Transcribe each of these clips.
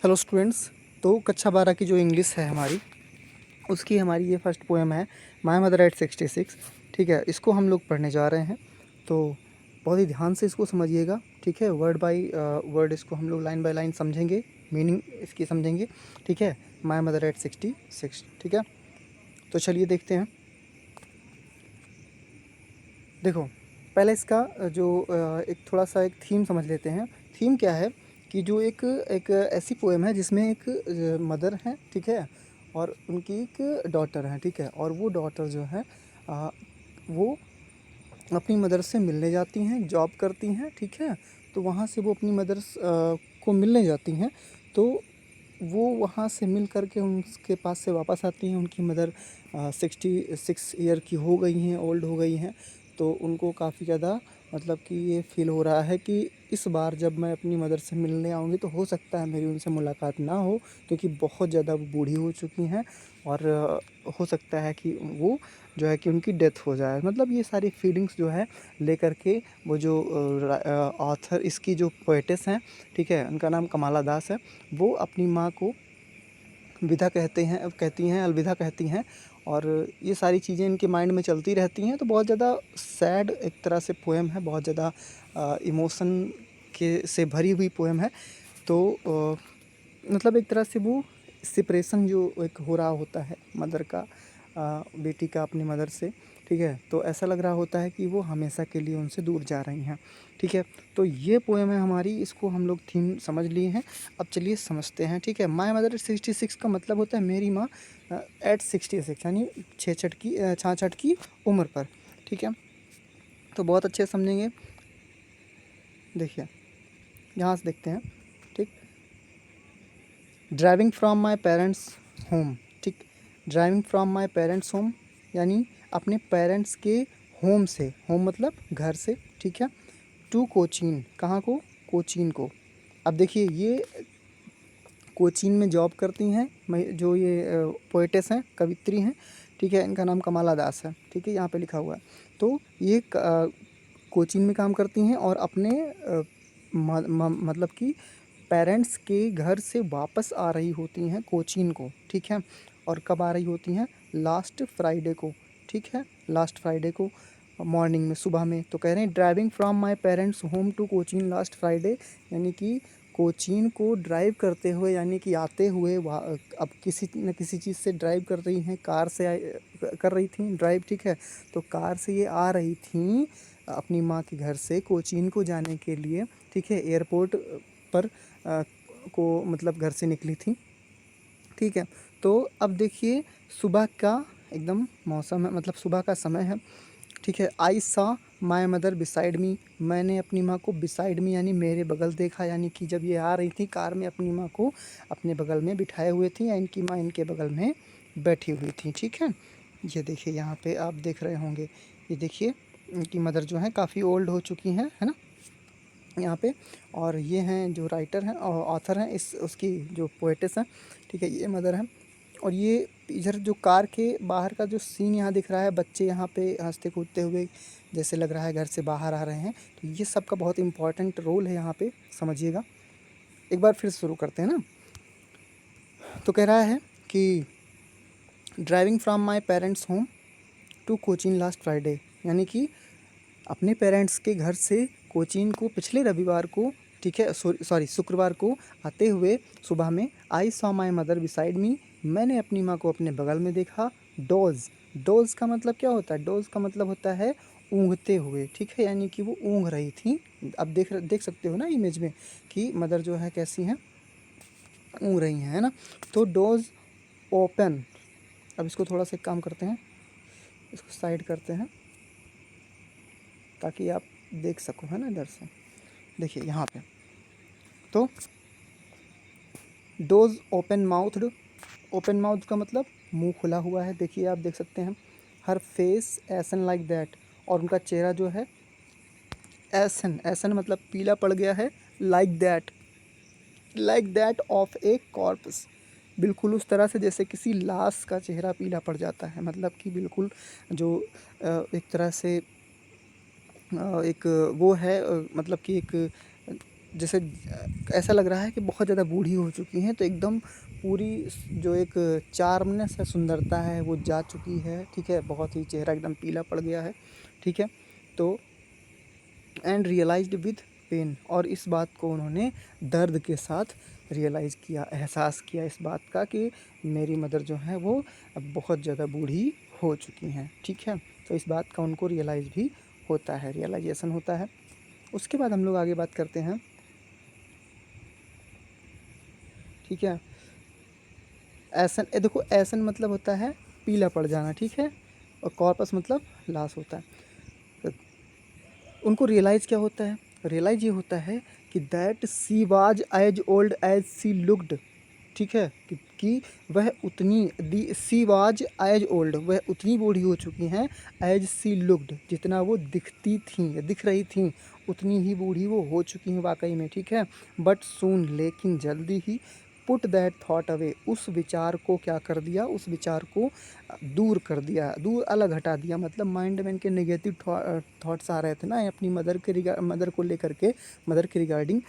Hello students. तो कक्षा 12 की जो इंग्लिश है हमारी ये फर्स्ट पोएम है, माय मदर एट 66। ठीक है, इसको हम लोग पढ़ने जा रहे हैं, तो बहुत ही ध्यान से इसको समझिएगा। ठीक है, वर्ड बाय वर्ड इसको हम लोग लाइन बाय लाइन समझेंगे, मीनिंग इसकी समझेंगे। ठीक है, माय मदर एट 66। ठीक है, तो चलिए देखते हैं। देखो, पहले इसका एक थोड़ा सा एक थीम समझ लेते हैं। थीम क्या है कि जो एक एक ऐसी पोएम है जिसमें एक मदर है, ठीक है, और उनकी एक डॉटर है, ठीक है, और वो डॉटर जो है वो अपनी मदर से मिलने जाती हैं, जॉब करती हैं, ठीक है। तो वहाँ से वो अपनी मदर को मिलने जाती हैं, तो वो वहाँ से मिल कर के उनके पास से वापस आती हैं। उनकी मदर 66 ईयर की हो गई हैं, ओल्ड हो गई हैं। तो उनको काफ़ी ज़्यादा मतलब कि ये फ़ील हो रहा है कि इस बार जब मैं अपनी मदर से मिलने आऊँगी तो हो सकता है मेरी उनसे मुलाकात ना हो, क्योंकि बहुत ज़्यादा वो बूढ़ी हो चुकी हैं, और हो सकता है कि वो जो है कि उनकी डेथ हो जाए। मतलब ये सारी फीलिंग्स जो है लेकर के वो जो ऑथर, इसकी जो पोएटेस हैं, ठीक है, उनका नाम कमाला दास है, वो अपनी माँ को विदा कहती हैं, अलविदा कहती हैं, और ये सारी चीज़ें इनके माइंड में चलती रहती हैं। तो बहुत ज़्यादा सैड एक तरह से पोएम है, बहुत ज़्यादा इमोशन के से भरी हुई पोएम है। तो मतलब एक तरह से वो सेपरेशन जो एक हो रहा होता है मदर का, बेटी का अपनी मदर से, ठीक है, तो ऐसा लग रहा होता है कि वो हमेशा के लिए उनसे दूर जा रही हैं। ठीक है, तो ये पोएम है हमारी, इसको हम लोग थीम समझ लिए हैं। अब चलिए समझते हैं। ठीक है, माय मदर एट 66 का मतलब होता है मेरी माँ एट 66, यानी 66 की उम्र पर। ठीक है, तो बहुत अच्छे से समझेंगे। देखिए, यहाँ से देखते हैं। ठीक, driving from my parents home. ठीक, driving from my parents home यानी अपने पेरेंट्स के होम से, होम मतलब घर से, ठीक है, टू कोचीन, कहाँ को, कोचीन को। अब देखिए, ये कोचीन में जॉब करती हैं, जो ये पोएटेस हैं, कवित्री हैं, ठीक है, इनका नाम कमाला दास है, ठीक है, यहाँ पे लिखा हुआ है। तो ये कोचीन में काम करती हैं और अपने मतलब कि पेरेंट्स के घर से वापस आ रही होती हैं कोचीन को, ठीक है। और कब आ रही होती हैं, लास्ट फ्राइडे को, ठीक है, लास्ट फ्राइडे को मॉर्निंग में, सुबह में। तो कह रहे हैं driving from my parents home to Cochin last Friday, यानी कि कोचीन को ड्राइव करते हुए, यानी कि आते हुए, अब किसी न किसी चीज़ से ड्राइव कर रही हैं, कार से कर रही थी ड्राइव, ठीक है। तो कार से ये आ रही थी अपनी माँ के घर से कोचीन को जाने के लिए, ठीक है, एयरपोर्ट पर को मतलब घर से निकली थी, ठीक है। तो अब देखिए, सुबह का एकदम मौसम है, मतलब सुबह का समय है, ठीक है। I saw my mother beside me, मैंने अपनी माँ को बिसाइड मी यानी मेरे बगल देखा, यानी कि जब ये आ रही थी कार में अपनी माँ को अपने बगल में बिठाए हुए थी, या इनकी माँ इनके बगल में बैठी हुई थी, ठीक है। ये देखिए, यहाँ पे आप देख रहे होंगे, ये देखिए इनकी मदर जो है काफ़ी ओल्ड हो चुकी हैं, है ना, यहाँ पे। और ये हैं जो राइटर हैं और ऑथर हैं, इस उसकी जो पोएटेस हैं, ठीक है, ये मदर हैं। और ये इधर जो कार के बाहर का जो सीन यहाँ दिख रहा है, बच्चे यहाँ पे हंसते कूदते हुए, जैसे लग रहा है घर से बाहर आ रहे हैं। तो ये सब का बहुत इंपॉर्टेंट रोल है यहाँ पे, समझिएगा। एक बार फिर शुरू करते हैं ना। तो कह रहा है कि driving from my parents home to Cochin last Friday, यानी कि अपने पेरेंट्स के घर से कोचीन को पिछले रविवार को, ठीक है, सॉरी शुक्रवार को आते हुए सुबह में, I saw my mother beside me, मैंने अपनी माँ को अपने बगल में देखा। डोज, डोज का मतलब क्या होता है, डोज का मतलब होता है ऊँघते हुए, ठीक है, यानी कि वो ऊँघ रही थी। अब देख सकते हो ना इमेज में कि मदर जो है कैसी हैं, ऊँघ रही हैं, है ना। तो डोज ओपन, अब इसको थोड़ा सा काम करते हैं, इसको साइड करते हैं ताकि आप देख सको, है ना, इधर से देखिए यहाँ पे। तो dose open mouthed, open mouth का मतलब मुंह खुला हुआ है, देखिए आप देख सकते हैं। हर फेस एसन लाइक दैट, और उनका चेहरा जो है एसन, एसन मतलब पीला पड़ गया है, like that of A corpus, बिल्कुल उस तरह से जैसे किसी लाश का चेहरा पीला पड़ जाता है, मतलब कि बिल्कुल जो एक तरह से एक वो है, मतलब कि एक जैसे ऐसा लग रहा है कि बहुत ज़्यादा बूढ़ी हो चुकी हैं, तो एकदम पूरी जो एक चार्मनेस है, सुंदरता है, वो जा चुकी है, ठीक है, बहुत ही चेहरा एकदम पीला पड़ गया है, ठीक है। तो एंड रियलाइज्ड विद पेन, और इस बात को उन्होंने दर्द के साथ रियलाइज़ किया, एहसास किया इस बात का कि मेरी मदर जो है वो अब बहुत ज़्यादा बूढ़ी हो चुकी हैं, ठीक है। तो इस बात का उनको रियलाइज़ भी होता है, रियलाइजेशन होता है। उसके बाद हम लोग आगे बात करते हैं, ठीक है। ऐसन, ये देखो, ऐसन मतलब होता है पीला पड़ जाना, ठीक है, और कॉर्पस मतलब लाश होता है। तो उनको रियलाइज़ क्या होता है? रियलाइज़ ये होता है कि that she was as old as she looked, ठीक है, कि वह उतनी, the she was as old, वह उतनी बूढ़ी हो चुकी हैं, एज सी लुक्ड, जितना वो दिखती थी या दिख रही थी, उतनी ही बूढ़ी वो हो चुकी हैं वाकई में, ठीक है। बट सून, लेकिन जल्दी ही, पुट दैट थॉट अवे, उस विचार को क्या कर दिया, उस विचार को दूर कर दिया, दूर अलग हटा दिया, मतलब माइंड में इनके नेगेटिव थॉट्स आ रहे थे ना अपनी मदर को लेकर के, मदर के रिगार्डिंग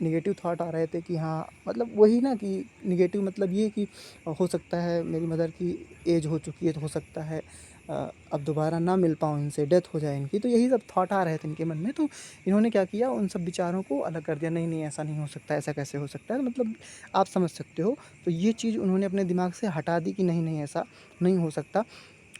नेगेटिव थॉट आ रहे थे कि हाँ, मतलब वही ना कि नेगेटिव मतलब ये कि हो सकता है मेरी मदर की एज हो चुकी है, तो हो सकता है अब दोबारा ना मिल पाऊँ इनसे, डेथ हो जाए इनकी, तो यही सब थॉट आ रहे थे इनके मन में। तो इन्होंने क्या किया, उन सब विचारों को अलग कर दिया, नहीं नहीं ऐसा नहीं हो सकता, ऐसा कैसे हो सकता है, मतलब आप समझ सकते हो। तो ये चीज़ उन्होंने अपने दिमाग से हटा दी कि नहीं नहीं ऐसा नहीं हो सकता,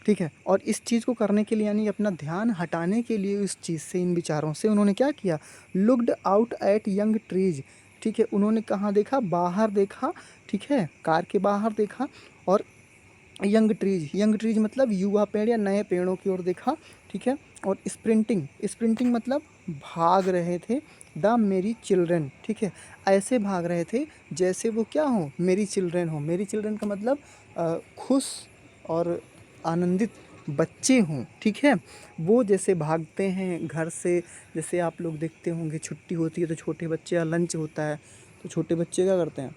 ठीक है। और इस चीज़ को करने के लिए, यानी अपना ध्यान हटाने के लिए इस चीज़ से, इन विचारों से, उन्होंने क्या किया, looked out at young trees, ठीक है। उन्होंने कहाँ देखा, बाहर देखा, ठीक है, कार के बाहर देखा, और यंग ट्रीज मतलब युवा पेड़ या नए पेड़ों की ओर देखा, ठीक है। और स्प्रिंटिंग, स्प्रिंटिंग मतलब भाग रहे थे, द मेरी चिल्ड्रन, ठीक है, ऐसे भाग रहे थे जैसे वो क्या हो, मेरी चिल्ड्रन हो। मेरी चिल्ड्रन का मतलब खुश और आनंदित बच्चे हों, ठीक है। वो जैसे भागते हैं घर से, जैसे आप लोग देखते होंगे छुट्टी होती है तो छोटे बच्चे का लंच होता है, तो छोटे बच्चे क्या करते हैं,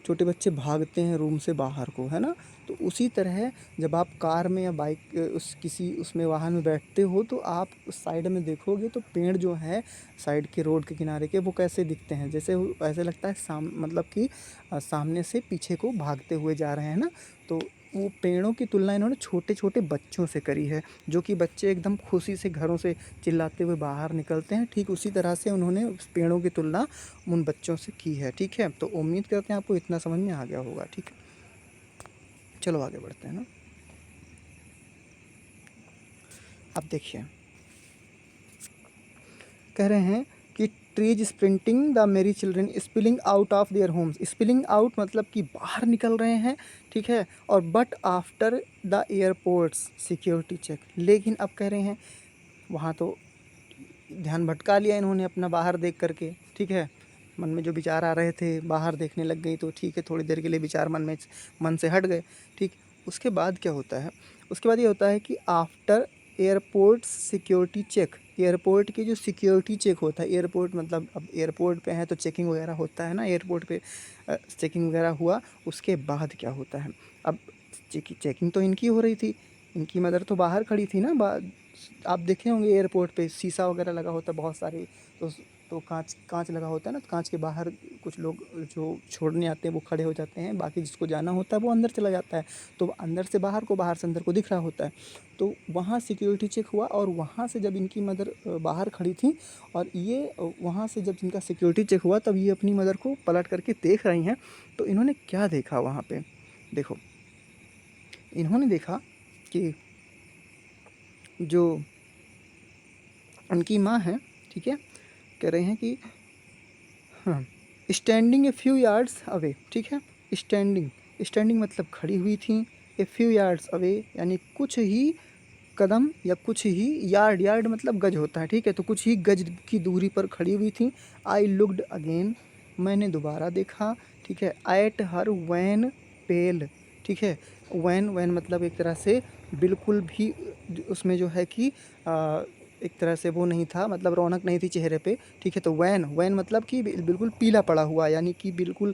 छोटे बच्चे भागते हैं रूम से बाहर को, है ना। तो उसी तरह जब आप कार में या बाइक उस किसी उसमें वाहन में बैठते हो, तो आप उस साइड में देखोगे तो पेड़ जो है साइड के रोड के किनारे के, वो कैसे दिखते हैं, जैसे ऐसे लगता है मतलब कि सामने से पीछे को भागते हुए जा रहे हैं ना। तो वो पेड़ों की तुलना इन्होंने छोटे छोटे बच्चों से करी है, जो कि बच्चे एकदम खुशी से घरों से चिल्लाते हुए बाहर निकलते हैं, ठीक उसी तरह से उन्होंने उस पेड़ों की तुलना उन बच्चों से की है, ठीक है। तो उम्मीद करते हैं आपको इतना समझ में आ गया होगा, ठीक है। चलो आगे बढ़ते हैं ना। अब देखिए, कह रहे हैं कि trees sprinting the merry children spilling out of their homes, spilling out मतलब कि बाहर निकल रहे हैं, ठीक है। और but after the airports security check, लेकिन अब कह रहे हैं वहाँ तो ध्यान भटका लिया इन्होंने अपना बाहर देख करके, ठीक है। मन में जो विचार आ रहे थे बाहर देखने लग गई, तो ठीक है, थोड़ी देर के लिए विचार मन से हट गए, ठीक। उसके बाद क्या होता है, उसके बाद ये होता है कि after airport security check, airport की जो सिक्योरिटी चेक होता है, एयरपोर्ट मतलब अब एयरपोर्ट पे है तो चेकिंग वगैरह होता है ना, एयरपोर्ट पे चेकिंग वगैरह हुआ, उसके बाद क्या होता है, अब चेकिंग तो इनकी हो रही थी, इनकी मदर तो बाहर खड़ी थी ना, आप देखे होंगे एयरपोर्ट पे शीशा वगैरह लगा होता है बहुत सारे, तो कांच कांच लगा होता है ना, तो कांच के बाहर कुछ लोग जो छोड़ने आते हैं वो खड़े हो जाते हैं, बाकी जिसको जाना होता है वो अंदर चला जाता है, तो अंदर से बाहर को, बाहर से अंदर को दिख रहा होता है। तो वहाँ सिक्योरिटी चेक हुआ, और वहाँ से जब इनकी मदर बाहर खड़ी थी, और ये वहाँ से जब इनका सिक्योरिटी चेक हुआ, तब ये अपनी मदर को पलट करके देख रही हैं। तो इन्होंने क्या देखा वहाँ पे, देखो, इन्होंने देखा कि जो उनकी माँ है, ठीक है, कह रहे हैं कि हाँ, standing a few yards away, ठीक है। स्टैंडिंग, स्टैंडिंग मतलब खड़ी हुई थी, ए फ्यू यार्ड्स अवे यानी कुछ ही कदम या कुछ ही यार्ड, यार्ड मतलब गज होता है, ठीक है, तो कुछ ही गज की दूरी पर खड़ी हुई थी। आई लुक्ड अगेन, मैंने दोबारा देखा, ठीक है। एट हर वैन पेल, ठीक है। वैन, वैन मतलब एक तरह से बिल्कुल भी उसमें जो है कि एक तरह से वो नहीं था, मतलब रौनक नहीं थी चेहरे पे, ठीक है। तो वैन, वैन मतलब कि बिल्कुल पीला पड़ा हुआ, यानी कि बिल्कुल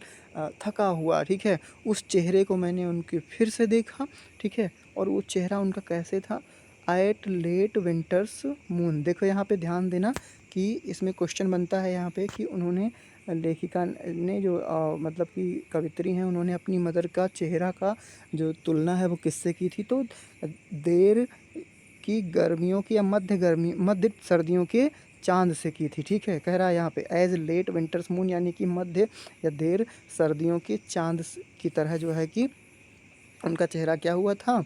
थका हुआ, ठीक है। उस चेहरे को मैंने उनके फिर से देखा, ठीक है। और वो चेहरा उनका कैसे था, एट लेट विंटर्स मून, देखो यहाँ पे ध्यान देना कि इसमें क्वेश्चन बनता है यहाँ पे कि उन्होंने लेखिका ने जो मतलब कि कवित्री हैं, उन्होंने अपनी मदर का चेहरा का जो तुलना है वो किससे की थी? तो देर की गर्मियों की या मध्य सर्दियों के चांद से की थी। ठीक है, कह रहा है यहाँ पे एज लेट विंटर्स मून, यानी कि मध्य या देर सर्दियों के चांद की तरह जो है कि उनका चेहरा क्या हुआ था,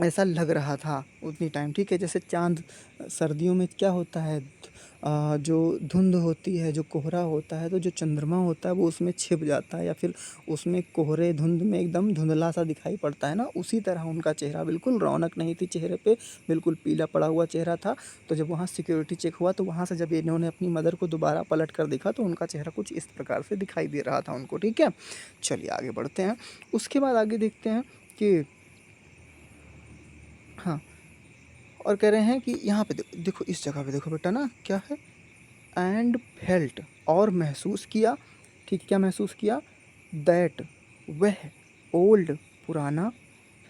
ऐसा लग रहा था उतनी टाइम। ठीक है, जैसे चांद सर्दियों में क्या होता है, जो धुंध होती है, जो कोहरा होता है, तो जो चंद्रमा होता है वो उसमें छिप जाता है या फिर उसमें कोहरे धुंध में एकदम धुंधला सा दिखाई पड़ता है ना, उसी तरह उनका चेहरा, बिल्कुल रौनक नहीं थी चेहरे पे, बिल्कुल पीला पड़ा हुआ चेहरा था। तो जब वहाँ सिक्योरिटी चेक हुआ तो वहाँ से जब इन्होंने अपनी मदर को दोबारा पलट कर देखा तो उनका चेहरा कुछ इस प्रकार से दिखाई दे रहा था उनको। ठीक है, चलिए आगे बढ़ते हैं। उसके बाद आगे देखते हैं कि हाँ, और कह रहे हैं कि यहाँ पे देखो इस जगह पे देखो बेटा ना, क्या है, एंड फेल्ट, और महसूस किया। ठीक, क्या महसूस किया, दैट, वह, ओल्ड, पुराना,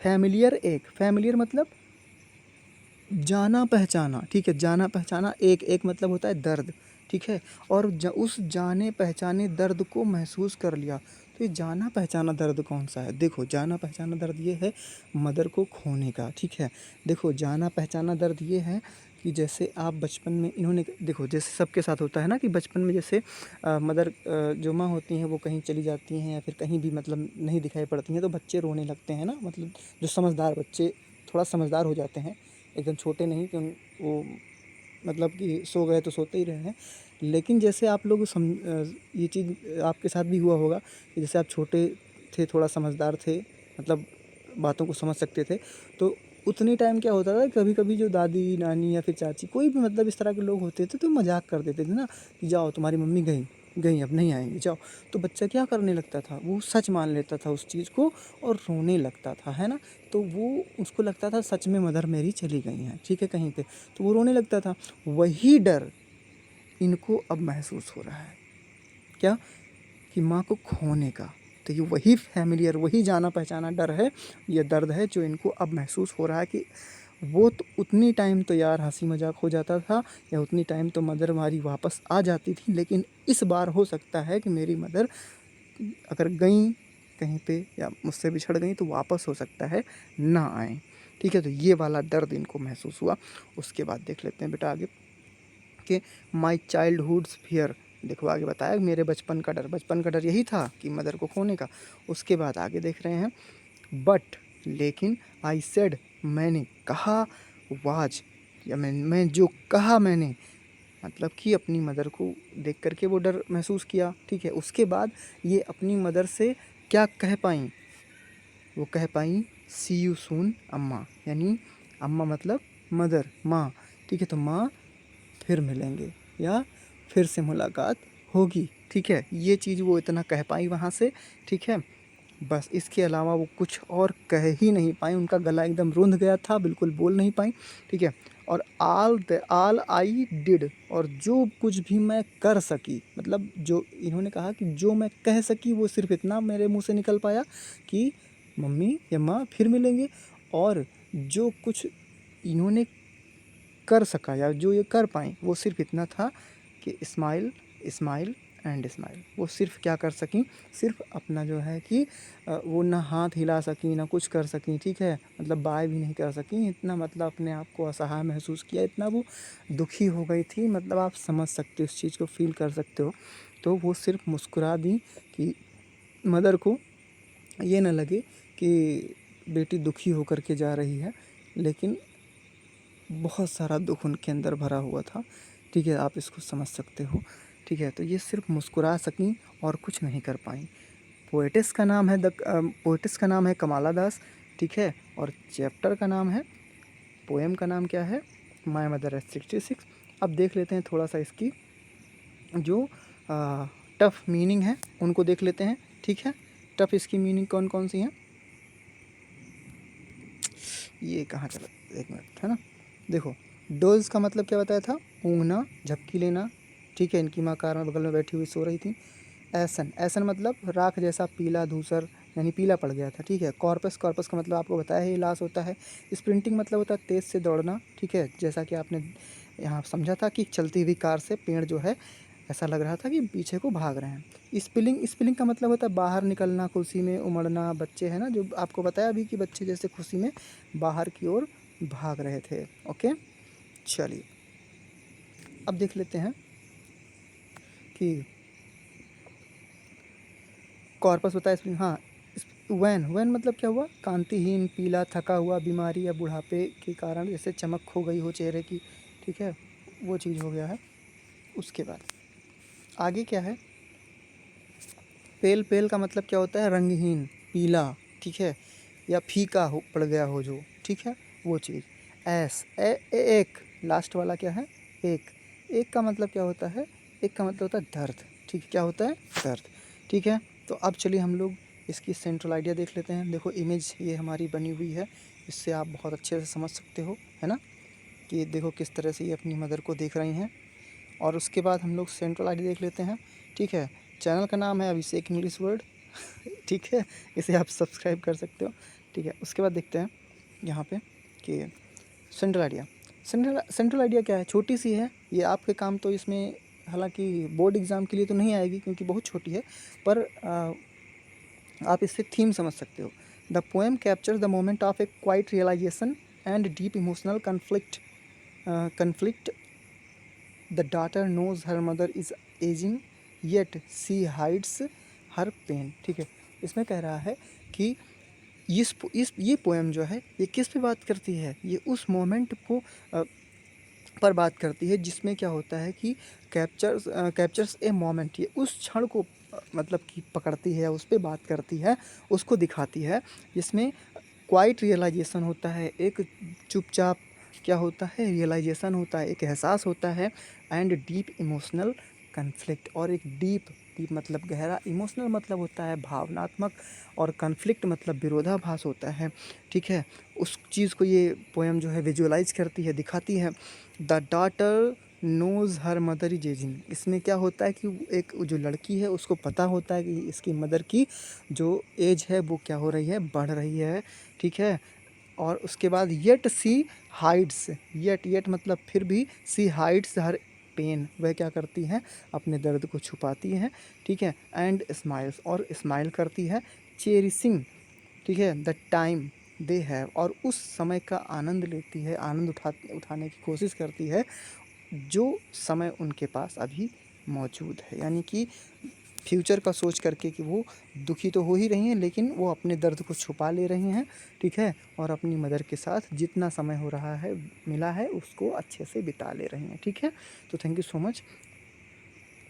फैमिलियर, एक, फैमिलियर मतलब जाना पहचाना। ठीक है, जाना पहचाना, एक मतलब होता है दर्द। ठीक है, और उस जाने पहचाने दर्द को महसूस कर लिया। तो ये जाना पहचाना दर्द कौन सा है? देखो, जाना पहचाना दर्द ये है मदर को खोने का। ठीक है, देखो जाना पहचाना दर्द ये है कि जैसे आप बचपन में, इन्होंने देखो जैसे सबके साथ होता है ना कि बचपन में जैसे मदर जो माँ होती हैं वो कहीं चली जाती हैं या फिर कहीं भी मतलब नहीं दिखाई पड़ती हैं तो बच्चे रोने लगते हैं ना, मतलब जो समझदार बच्चे थोड़ा समझदार हो जाते हैं, एकदम छोटे नहीं कि वो मतलब कि सो गए तो सोते ही रहे हैं। लेकिन जैसे आप लोग ये चीज़ आपके साथ भी हुआ होगा कि जैसे आप छोटे थे, थोड़ा समझदार थे, मतलब बातों को समझ सकते थे, तो उतनी टाइम क्या होता था, कभी कभी जो दादी नानी या फिर चाची कोई भी मतलब इस तरह के लोग होते थे तो मजाक कर देते थे ना कि जाओ तुम्हारी मम्मी गई गई अब नहीं आएंगी जाओ। तो बच्चा क्या करने लगता था, वो सच मान लेता था उस चीज़ को और रोने लगता था, है ना। तो वो उसको लगता था सच में मदर मेरी चली गई हैं, ठीक है, कहीं पे, तो वो रोने लगता था। वही डर इनको अब महसूस हो रहा है, क्या, कि माँ को खोने का। तो ये वही फैमिलियर, वही जाना पहचाना डर है, ये दर्द है जो इनको अब महसूस हो रहा है कि वो तो उतनी टाइम तो यार हंसी मजाक हो जाता था या उतनी टाइम तो मदर हमारी वापस आ जाती थी, लेकिन इस बार हो सकता है कि मेरी मदर अगर गई कहीं पे या मुझसे बिछड़ गई तो वापस हो सकता है ना आए। ठीक है, तो ये वाला दर्द इनको महसूस हुआ। उसके बाद देख लेते हैं बेटा आगे कि माई चाइल्डहुड्स फियर, देखो आगे बताया मेरे बचपन का डर, बचपन का डर यही था कि मदर को खोने का। उसके बाद आगे देख रहे हैं, बट, लेकिन, आई सेड, मैंने कहा, वाज, या मैं जो कहा मैंने, मतलब कि अपनी मदर को देख करके वो डर महसूस किया। ठीक है, उसके बाद ये अपनी मदर से क्या कह पाई, वो कह पाई सी यू सून अम्मा, यानी अम्मा मतलब मदर, माँ। ठीक है, तो माँ फिर मिलेंगे या फिर से मुलाकात होगी। ठीक है, ये चीज़ वो इतना कह पाई वहाँ से। ठीक है, बस इसके अलावा वो कुछ और कह ही नहीं पाई, उनका गला एकदम रुंध गया था, बिल्कुल बोल नहीं पाई। ठीक है, और आल आई डिड, और जो कुछ भी मैं कर सकी, मतलब जो इन्होंने कहा कि जो मैं कह सकी वो सिर्फ इतना मेरे मुंह से निकल पाया कि मम्मी या माँ फिर मिलेंगे। और जो कुछ इन्होंने कर सका या जो ये कर पाई वो सिर्फ इतना था कि स्माइल, स्माइल एंड स्माइल। वो सिर्फ क्या कर सकें, सिर्फ अपना जो है कि वो ना हाथ हिला सकें ना कुछ कर सकें। ठीक है, मतलब बाय भी नहीं कर सकें, इतना मतलब अपने आप को असहाय महसूस किया, इतना वो दुखी हो गई थी, मतलब आप समझ सकते हो इस चीज़ को, फील कर सकते हो। तो वो सिर्फ मुस्कुरा दी कि मदर को ये ना लगे कि बेटी दुखी होकर के जा रही है, लेकिन बहुत सारा दुख उनके अंदर भरा हुआ था। ठीक है, आप इसको समझ सकते हो। ठीक है, तो ये सिर्फ मुस्कुरा सकीं और कुछ नहीं कर पाईं। पोएटिस का नाम है पोएटिस का नाम है कमाला दास। ठीक है, और चैप्टर का नाम है, पोएम का नाम क्या है, माय मदर एट 66। अब देख लेते हैं थोड़ा सा इसकी जो टफ़ मीनिंग है उनको देख लेते हैं। ठीक है, टफ़ इसकी मीनिंग कौन कौन सी हैं, ये कहाँ चला, एक मिनट, है ना। देखो, डोल्स का मतलब क्या बताया था, ऊँघना, झपकी लेना। ठीक है, इनकी माँ कार में बगल में बैठी हुई सो रही थी। एसन, एसन मतलब राख जैसा पीला धूसर, यानी पीला पड़ गया था। ठीक है, कॉर्पस, कॉर्पस का मतलब आपको बताया है, ये लाश होता है। स्प्रिंटिंग मतलब होता है तेज़ से दौड़ना। ठीक है, जैसा कि आपने यहाँ समझा था कि चलती हुई कार से पेड़ जो है ऐसा लग रहा था कि पीछे को भाग रहे हैं। स्पिलिंग का मतलब होता है बाहर निकलना, खुशी में उमड़ना। बच्चे हैं ना, जो आपको बताया अभी कि बच्चे जैसे खुशी में बाहर की ओर भाग रहे थे। ओके, चलिए अब देख लेते हैं कि कॉर्पस होता है स्प्लिंग। हाँ, वैन मतलब क्या हुआ? कांतिहीन, पीला, थका हुआ, बीमारी या बुढ़ापे के कारण जैसे चमक खो गई हो चेहरे की, ठीक है, वो चीज़ हो गया है। उसके बाद आगे क्या है? पेल, पेल का मतलब क्या होता है? रंगहीन, पीला, ठीक है, या फीका हो पड़ गया हो जो, ठीक है, वो चीज़। एक, लास्ट वाला क्या है? एक का मतलब क्या होता है? एक का मतलब होता है दर्द, ठीक है, क्या होता है? दर्द, ठीक है। तो अब चलिए हम लोग इसकी सेंट्रल आइडिया देख लेते हैं। देखो इमेज ये हमारी बनी हुई है, इससे आप बहुत अच्छे से समझ सकते हो, है ना, कि देखो किस तरह से ये अपनी मदर को देख रही हैं। और उसके बाद हम लोग सेंट्रल आइडिया देख लेते हैं, ठीक है। चैनल का नाम है अभिषेक इंग्लिश वर्ड, ठीक है, इसे आप सब्सक्राइब कर सकते हो, ठीक है। उसके बाद देखते हैं यहाँ पे कि सेंट्रल आइडिया। सेंट्रल आइडिया क्या है? छोटी सी है ये, आपके काम तो इसमें हालांकि बोर्ड एग्ज़ाम के लिए तो नहीं आएगी क्योंकि बहुत छोटी है, पर आप इससे थीम समझ सकते हो। The poem captures the moment of a quiet realisation and deep emotional conflict. The daughter knows her mother is ageing yet she hides her pain, ठीक है। इसमें कह रहा है कि इस ये पोएम जो है ये किस पे बात करती है? ये उस मोमेंट को पर बात करती है जिसमें क्या होता है कि कैप्चर्स ए मोमेंट, ये उस क्षण को मतलब कि पकड़ती है या उस पे बात करती है, उसको दिखाती है, जिसमें क्वाइट रियलाइजेशन होता है, एक चुपचाप क्या होता है? रियलाइजेशन होता है, एक एहसास होता है, एंड डीप इमोशनल कन्फ्लिक्ट, और एक डीप मतलब गहरा, इमोशनल मतलब होता है भावनात्मक, और कन्फ्लिक्ट मतलब विरोधाभास होता है, ठीक है। उस चीज़ को ये पोएम जो है विजुअलाइज करती है, दिखाती है। The daughter knows her mother is ageing, इसमें क्या होता है कि एक जो लड़की है उसको पता होता है कि इसकी मदर की जो एज है वो क्या हो रही है? बढ़ रही है, ठीक है। और उसके बाद येट सी हाइड्स, येट मतलब फिर भी, सी हाइड्स हर पेन, वह क्या करती हैं? अपने दर्द को छुपाती हैं, ठीक है। एंड स्माइल्स, और स्माइल करती है। चेरिसिंग, ठीक है, द टाइम दे हैव, और उस समय का आनंद लेती है, आनंद उठाने की कोशिश करती है जो समय उनके पास अभी मौजूद है। यानी कि फ्यूचर का सोच करके कि वो दुखी तो हो ही रही हैं, लेकिन वो अपने दर्द को छुपा ले रही हैं, ठीक है, और अपनी मदर के साथ जितना समय हो रहा है मिला है उसको अच्छे से बिता ले रही हैं, ठीक है। तो थैंक यू सो मच।